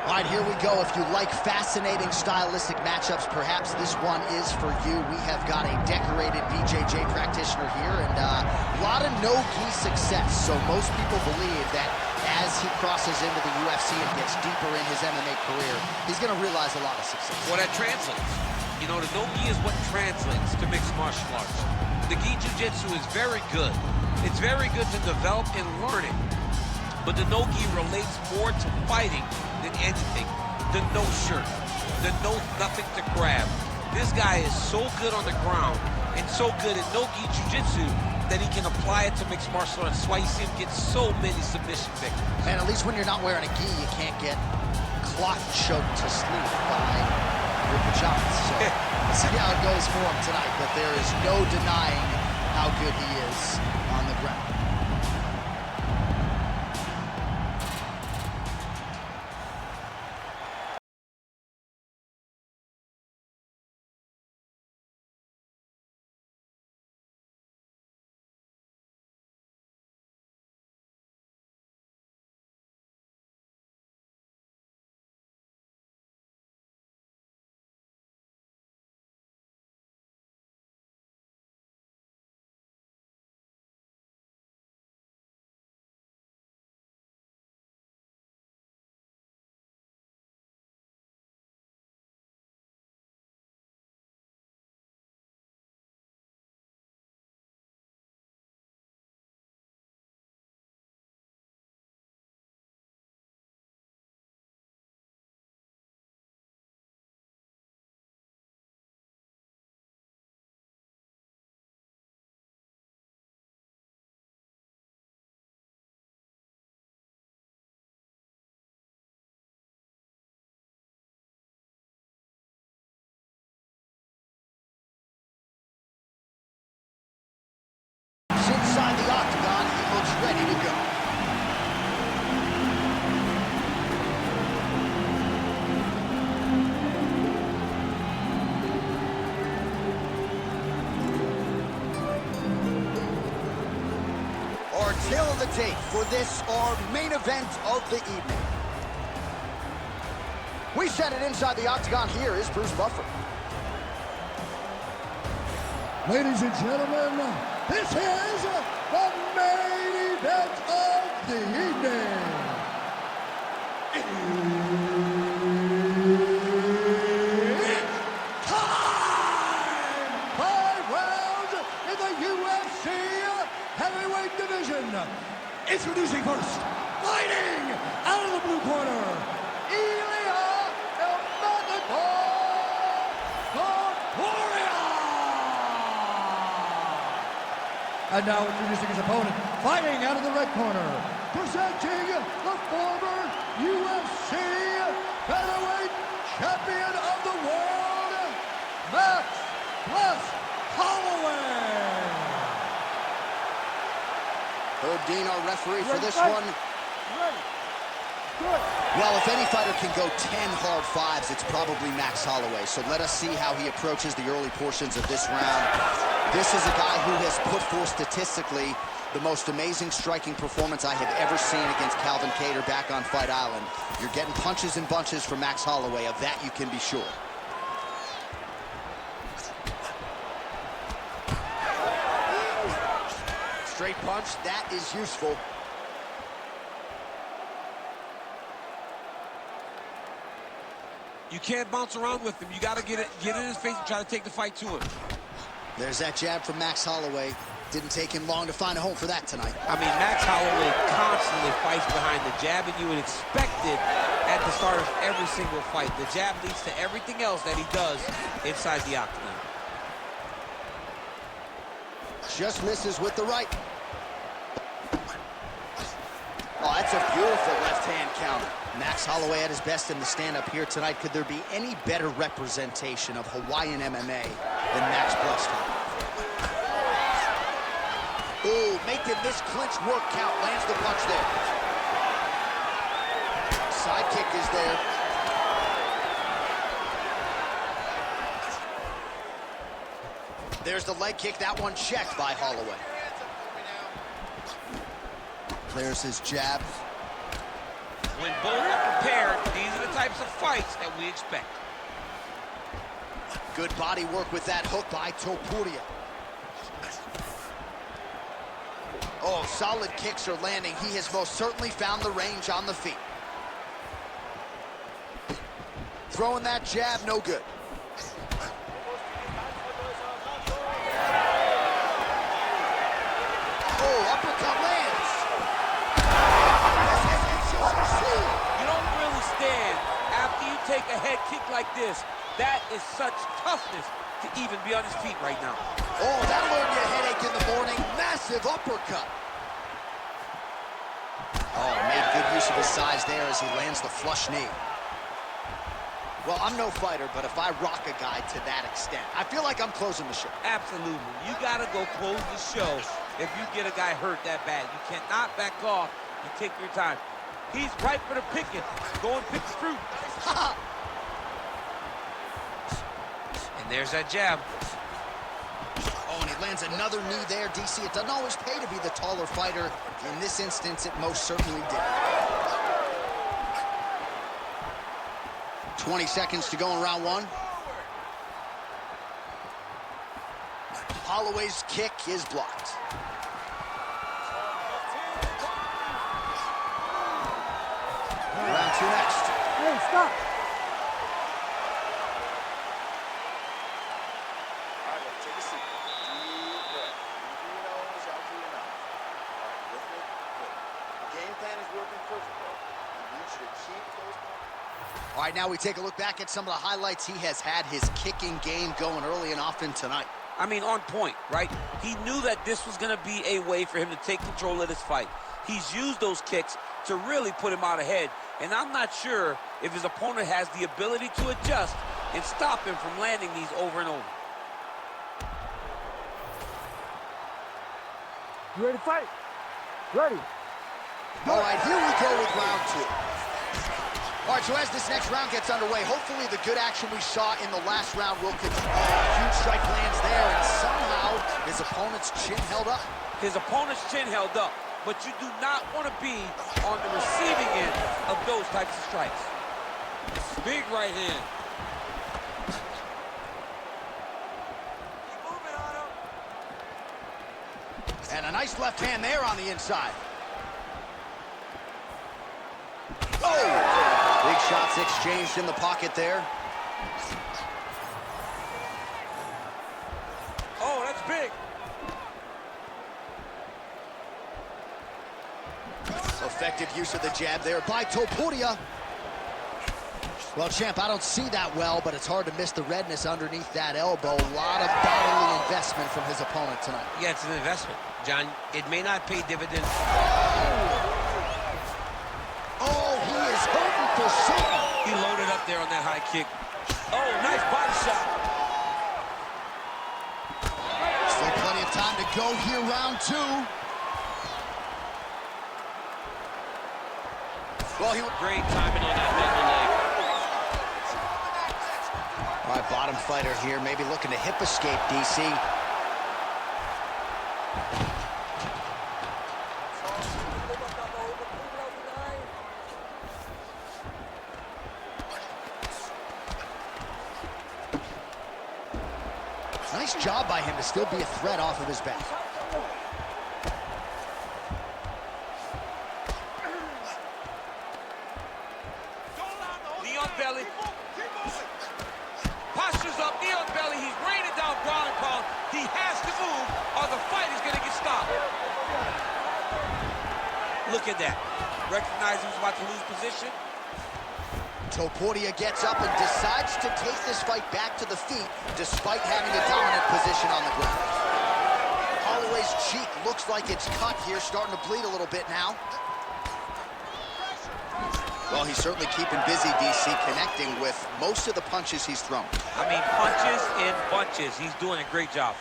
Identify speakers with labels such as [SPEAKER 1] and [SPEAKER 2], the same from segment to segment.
[SPEAKER 1] All right, here we go. If you like fascinating stylistic matchups, perhaps this one is for you. We have got a decorated BJJ practitioner here and a lot of no-gi success. So most people believe that as he crosses into the UFC and gets deeper in his MMA career, he's going to realize a lot of success.
[SPEAKER 2] Well, that translates. You know, the no-gi is what translates to mixed martial arts. The gi jiu-jitsu is very good. It's very good to develop and learn it. But the no-gi relates more to fighting than anything. The no shirt, the no nothing to grab. This guy is so good on the ground and so good at no-gi jiu-jitsu that he can apply it to mixed martial arts. That's why you see him get so many submission victories.
[SPEAKER 1] And at least when you're not wearing a gi, you can't get cloth choked to sleep by your pajamas. So let's see how it goes for him tonight, but there is no denying how good he is on the ground. Inside the octagon, he looks ready to go. Our tail of the tape for this, our main event of the evening. We set it inside the octagon. Here is Bruce Buffer.
[SPEAKER 3] Ladies and gentlemen, this is the main event of the evening. It's time! 5 rounds in the UFC heavyweight division. Introducing first, fighting out of the blue corner, Ilia Topuria. And now introducing his opponent, fighting out of the red corner, presenting the former UFC featherweight champion of the world, Max Holloway.
[SPEAKER 1] Herb Dean, our referee for this one. Well, if any fighter can go 10 hard fives, it's probably Max Holloway. So let us see how he approaches the early portions of this round. This is a guy who has put forth statistically the most amazing striking performance I have ever seen against Calvin Kattar back on Fight Island. You're getting punches and bunches from Max Holloway. Of that you can be sure. Straight punch, that is useful.
[SPEAKER 2] You can't bounce around with him. You got to get in his face and try to take the fight to him.
[SPEAKER 1] There's that jab from Max Holloway. Didn't take him long to find a home for that tonight.
[SPEAKER 2] I mean, Max Holloway constantly fights behind the jab, and you would expect it at the start of every single fight. The jab leads to everything else that he does inside the octagon.
[SPEAKER 1] Just misses with the right. Oh, that's a beautiful left-hand counter. Max Holloway at his best in the stand-up here tonight. Could there be any better representation of Hawaiian MMA than Max Blustein? Ooh, making this clinch work count. Lands the punch there. Side kick is there. There's the leg kick. That one checked by Holloway. There's his jab.
[SPEAKER 2] When both are prepared, these are the type types of fights that we expect.
[SPEAKER 1] Good body work with that hook by Topuria. Oh, solid kicks are landing. He has most certainly found the range on the feet. Throwing that jab, no good. Oh, uppercut lands.
[SPEAKER 2] You don't really stand after you take a head kick like this. That is such toughness to even be on his feet right now.
[SPEAKER 1] Oh, that'll earn you a headache in the morning. Massive uppercut. Oh, made good use of his size there as he lands the flush knee. Well, I'm no fighter, but if I rock a guy to that extent, I feel like I'm closing the show.
[SPEAKER 2] Absolutely. You got to go close the show if you get a guy hurt that bad. You cannot back off and take your time. He's ripe for the picking. Go and pick the fruit. And there's that jab.
[SPEAKER 1] Oh, and he lands another knee there, DC. It doesn't always pay to be the taller fighter. In this instance, it most certainly did. 20 seconds to go in round one. Holloway's kick is blocked. Round two next.
[SPEAKER 4] Hey, stop.
[SPEAKER 1] All right, let's take a seat. Deep breath. In through your nose, out through your mouth. All right, with me? Good. The game plan is working perfectly. I need you to keep those points. All right, now we take a look back at some of the highlights. He has had his kicking game going early and often tonight.
[SPEAKER 2] I mean, on point, right? He knew that this was going to be a way for him to take control of this fight. He's used those kicks to really put him out ahead, and I'm not sure if his opponent has the ability to adjust and stop him from landing these over and over.
[SPEAKER 4] You ready to fight? Ready.
[SPEAKER 1] All right, here we go with round two. All right, so as this next round gets underway, hopefully the good action we saw in the last round will continue. Huge strike lands there, and somehow his opponent's chin held up.
[SPEAKER 2] His opponent's chin held up, but you do not want to be on the receiving end of those types of strikes. Big right hand. Keep moving on him.
[SPEAKER 1] And a nice left hand there on the inside. Oh! Big shots exchanged in the pocket there.
[SPEAKER 2] Oh, that's big.
[SPEAKER 1] Effective use of the jab there by Topuria. Well, champ, I don't see that well, but it's hard to miss the redness underneath that elbow. A lot of bodily investment from his opponent tonight.
[SPEAKER 2] Yeah, it's an investment, John. It may not pay dividends.
[SPEAKER 1] Oh, he is hurting for sure.
[SPEAKER 2] He loaded up there on that high kick. Oh, nice body shot.
[SPEAKER 1] Still plenty of time to go here, round two. Well,
[SPEAKER 2] Great timing on that middle leg.
[SPEAKER 1] All right, bottom fighter here, maybe looking to hip escape, DC. Nice job by him to still be a threat off of his back.
[SPEAKER 2] Knee on belly. Postures up, knee on belly. He's raining down ground and pound. He has to move or the fight is going to get stopped. Look at that. Recognize he was about to lose position.
[SPEAKER 1] Topuria gets up and decides to take this fight back to the feet despite having a dominant position on the ground. Holloway's cheek looks like it's cut here, starting to bleed a little bit now. Well, he's certainly keeping busy, DC, connecting with most of the punches he's thrown.
[SPEAKER 2] I mean, punches in bunches. He's doing a great job.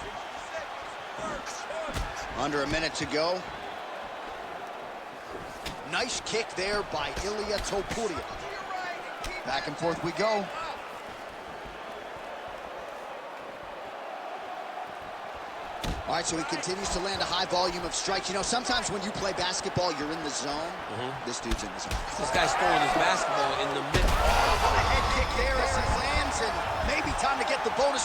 [SPEAKER 1] Under a minute to go. Nice kick there by Ilia Topuria. Back and forth we go. All right, so he continues to land a high volume of strikes. You know, sometimes when you play basketball, you're in the zone. This dude's in the zone.
[SPEAKER 2] This guy's throwing his basketball in the middle.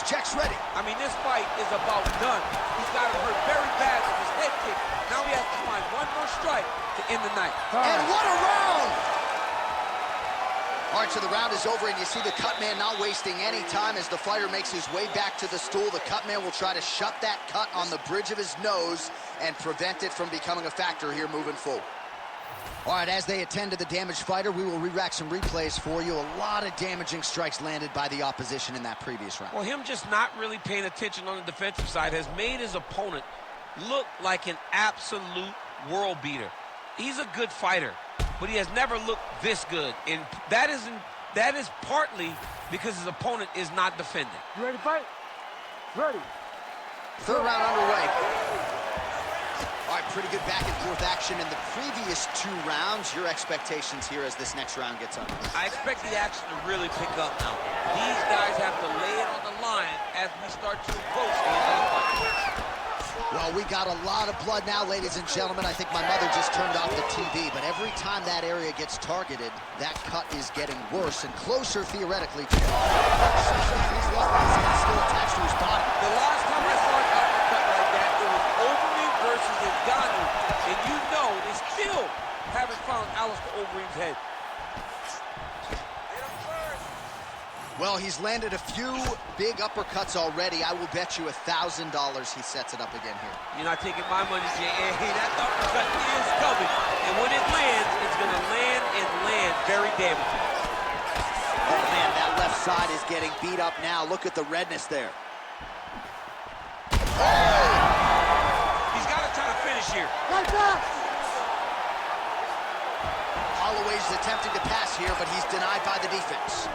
[SPEAKER 1] checks ready.
[SPEAKER 2] I mean, this fight is about done. He's got him hurt very bad with his head kick. Now he has to find one more strike to end the night.
[SPEAKER 1] And what a round! All right, so the round is over, and you see the cut man not wasting any time as the fighter makes his way back to the stool. The cut man will try to shut that cut on the bridge of his nose and prevent it from becoming a factor here moving forward. All right, as they attend to the damaged fighter, we will re-rack some replays for you. A lot of damaging strikes landed by the opposition in that previous round.
[SPEAKER 2] Well, him just not really paying attention on the defensive side has made his opponent look like an absolute world beater. He's a good fighter, but he has never looked this good, and that is partly because his opponent is not defending.
[SPEAKER 4] You ready to fight? Ready.
[SPEAKER 1] Third round underway. All right, pretty good back and forth action in the previous 2 rounds. Your expectations here as this next round gets underway?
[SPEAKER 2] I expect the action to really pick up now. These guys have to lay it on the line as we start to approach the end of the fight.
[SPEAKER 1] Well, we got a lot of blood now, ladies and gentlemen. I think my mother just turned off the TV, but every time that area gets targeted, that cut is getting worse and closer, theoretically, to... He's still attached to his body.
[SPEAKER 2] The last time I saw an uppercut like that, it was Overeem versus Ngannou, and you know they still haven't found Alistair Overeem's head.
[SPEAKER 1] Well, he's landed a few big uppercuts already. I will bet you $1,000 he sets it up again here.
[SPEAKER 2] You're not taking my money, Jay. Hey, that uppercut is coming, and when it lands, it's going to land and land very damaging.
[SPEAKER 1] Oh, man, that left side is getting beat up now. Look at the redness there. Oh!
[SPEAKER 2] He's got to try to finish here.
[SPEAKER 4] Like that!
[SPEAKER 1] Holloway's attempting to pass here, but he's denied by the defense.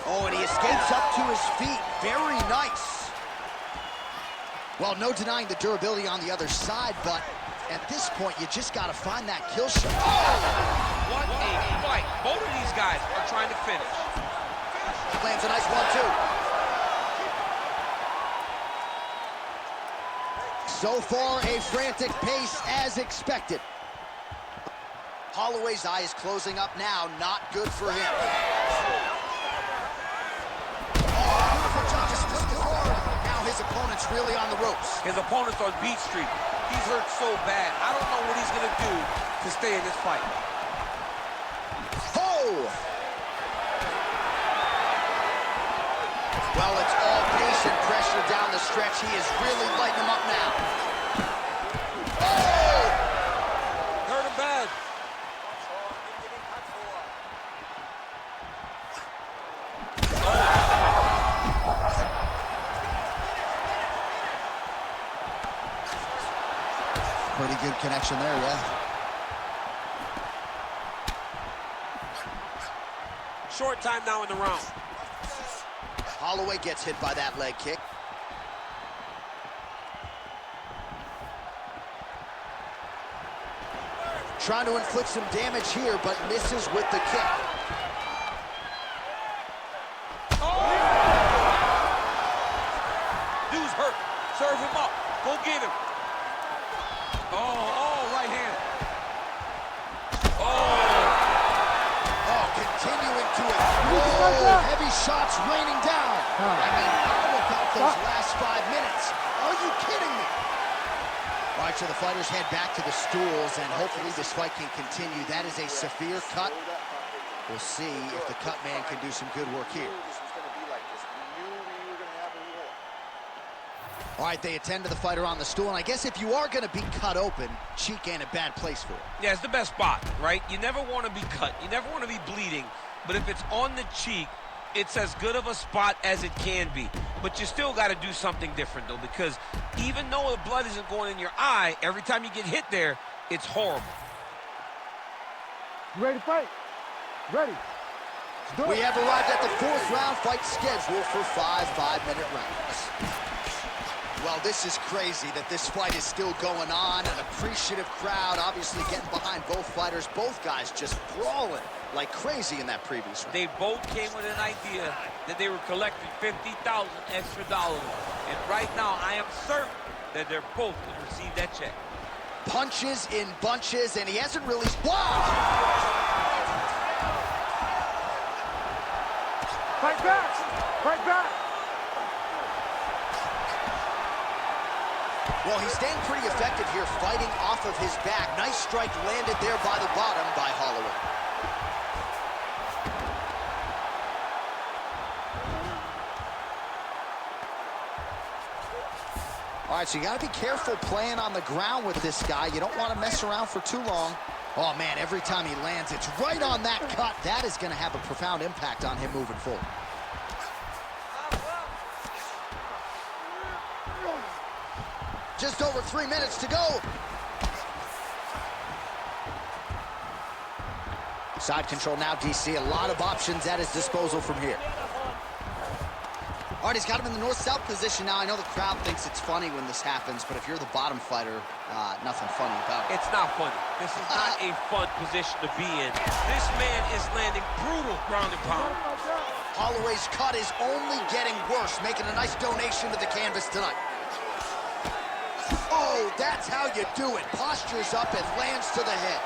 [SPEAKER 1] Oh, and he escapes up to his feet. Very nice. Well, no denying the durability on the other side, but at this point, you just got to find that kill shot.
[SPEAKER 2] Oh! What a fight. Both of these guys are trying to finish.
[SPEAKER 1] Lands a nice 1-2. So far, a frantic pace as expected. Holloway's eye is closing up now. Not good for him. Now his opponent's really on the ropes.
[SPEAKER 2] His opponent's on Beat Street. He's hurt so bad. I don't know what he's going to do to stay in this fight.
[SPEAKER 1] Oh! Well, it's all patient pressure down the stretch. He is really lighting him up now. Oh!
[SPEAKER 2] Hurt him bad.
[SPEAKER 1] Pretty good connection there, yeah.
[SPEAKER 2] Short time now in the round.
[SPEAKER 1] Holloway gets hit by that leg kick. Trying to inflict some damage here, but misses with the kick.
[SPEAKER 2] Oh! Dude's hurt. Serve him up. Go get him. Oh, right hand.
[SPEAKER 1] Continuing to explode. Heavy shots raining down. I mean, how about those last 5 minutes? Are you kidding me? All right, so the fighters head back to the stools, and hopefully this fight can continue. That is a severe cut. We'll see if the cut man can do some good work here. All right, they attend to the fighter on the stool, and I guess if you are going to be cut open, cheek ain't a bad place for it.
[SPEAKER 2] Yeah, it's the best spot, right? You never want to be cut. You never want to be bleeding. But if it's on the cheek, it's as good of a spot as it can be. But you still got to do something different, though, because even though the blood isn't going in your eye, every time you get hit there, it's horrible.
[SPEAKER 4] You ready to fight? Ready.
[SPEAKER 1] We have arrived at the 4th round fight scheduled for 5 5-minute rounds. Well, this is crazy that this fight is still going on. An appreciative crowd obviously getting behind both fighters. Both guys just brawling like crazy in that previous round.
[SPEAKER 2] They both came with an idea that they were collecting $50,000 extra dollars. And right now, I am certain that they're both going to receive that check.
[SPEAKER 1] Punches in bunches, and he hasn't really... Wow!
[SPEAKER 4] Fight back! Fight back!
[SPEAKER 1] Well, he's staying pretty effective here, fighting off of his back. Nice strike landed there by the bottom by Holloway. All right, so you got to be careful playing on the ground with this guy. You don't want to mess around for too long. Oh, man, every time he lands, it's right on that cut. That is going to have a profound impact on him moving forward. Just over 3 minutes to go. Side control now, DC. A lot of options at his disposal from here. All right, he's got him in the north-south position now. I know the crowd thinks it's funny when this happens, but if you're the bottom fighter, nothing funny about it.
[SPEAKER 2] It's not funny. This is not a fun position to be in. This man is landing brutal ground and pound.
[SPEAKER 1] Holloway's cut is only getting worse, making a nice donation to the canvas tonight. Oh, that's how you do it. Postures up and lands to the head.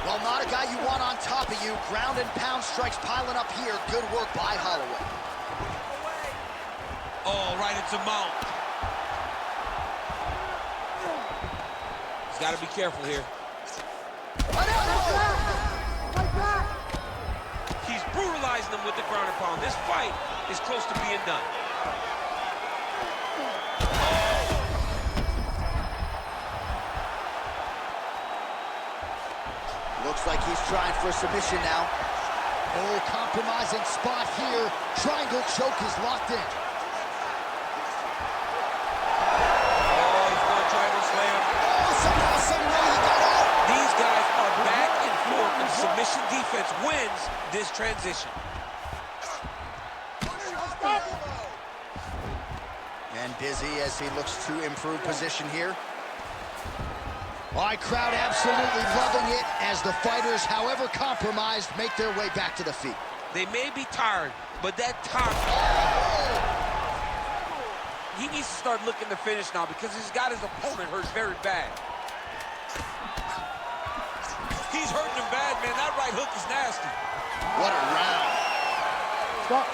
[SPEAKER 1] Well, not a guy you want on top of you. Ground and pound strikes piling up here. Good work by Holloway.
[SPEAKER 2] Oh, right into mount. He's got to be careful here. He's brutalizing them with the ground and pound. This fight is close to being done.
[SPEAKER 1] Looks like he's trying for a submission now. Oh, compromising spot here. Triangle choke is locked in.
[SPEAKER 2] These guys are back and forth, and submission defense wins this transition.
[SPEAKER 1] And busy as he looks to improve position here. All right, crowd absolutely loving it as the fighters, however compromised, make their way back to the feet.
[SPEAKER 2] They may be tired, but that time... He needs to start looking to finish now because he's got his opponent hurt very bad. He's hurting him bad, man. That right hook is nasty.
[SPEAKER 1] What a round.
[SPEAKER 4] Stop.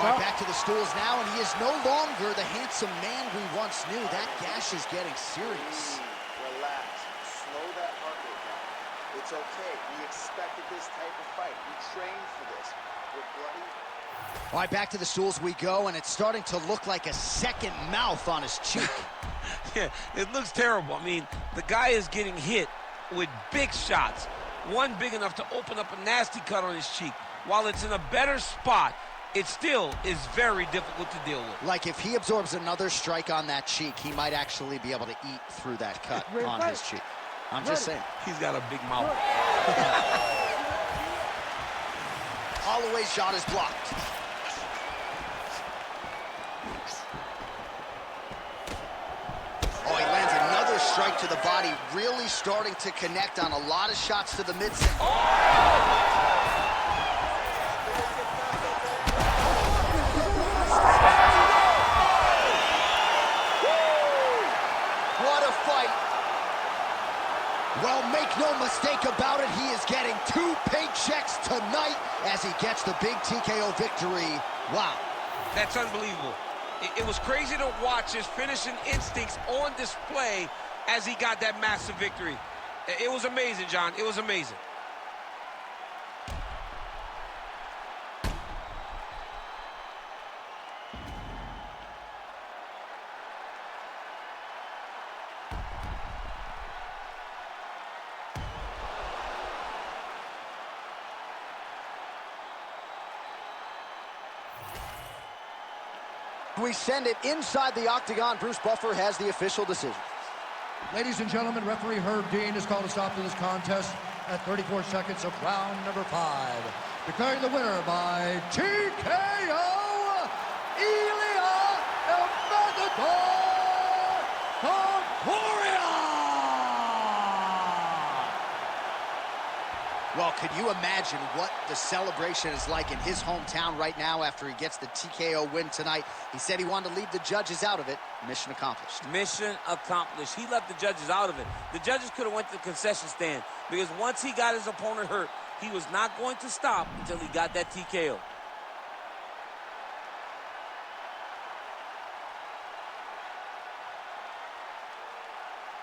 [SPEAKER 1] All right, back to the stools now, and he is no longer the handsome man we once knew. That gash is getting serious.
[SPEAKER 5] Relax. Slow that heart rate down. It's okay. We expected this type of fight. We trained for this. We're bloody.
[SPEAKER 1] All right, back to the stools we go, and it's starting to look like a second mouth on his cheek.
[SPEAKER 2] Yeah, it looks terrible. I mean, the guy is getting hit with big shots. One big enough to open up a nasty cut on his cheek. While it's in a better spot, it still is very difficult to deal with.
[SPEAKER 1] Like if he absorbs another strike on that cheek, he might actually be able to eat through that cut on his cheek. I'm just saying.
[SPEAKER 2] He's got a big mouth.
[SPEAKER 1] Holloway's shot is blocked. Oh, he lands another strike to the body, really starting to connect on a lot of shots to the midsection. What a fight. Well, make no mistake about it, he is getting 2 paychecks tonight as he gets the big TKO victory. Wow.
[SPEAKER 2] That's unbelievable. It was crazy to watch his finishing instincts on display as he got that massive victory. It was amazing, John. It was amazing.
[SPEAKER 1] We send it inside the octagon. Bruce Buffer has the official decision.
[SPEAKER 3] Ladies and gentlemen, referee Herb Dean has called a stop to this contest at 34 seconds of round number 5. Declaring the winner by TKO, Ilia Topuria!
[SPEAKER 1] Well, could you imagine what the celebration is like in his hometown right now after he gets the TKO win tonight? He said he wanted to leave the judges out of it. Mission accomplished.
[SPEAKER 2] Mission accomplished. He left the judges out of it. The judges could have went to the concession stand because once he got his opponent hurt, he was not going to stop until he got that TKO.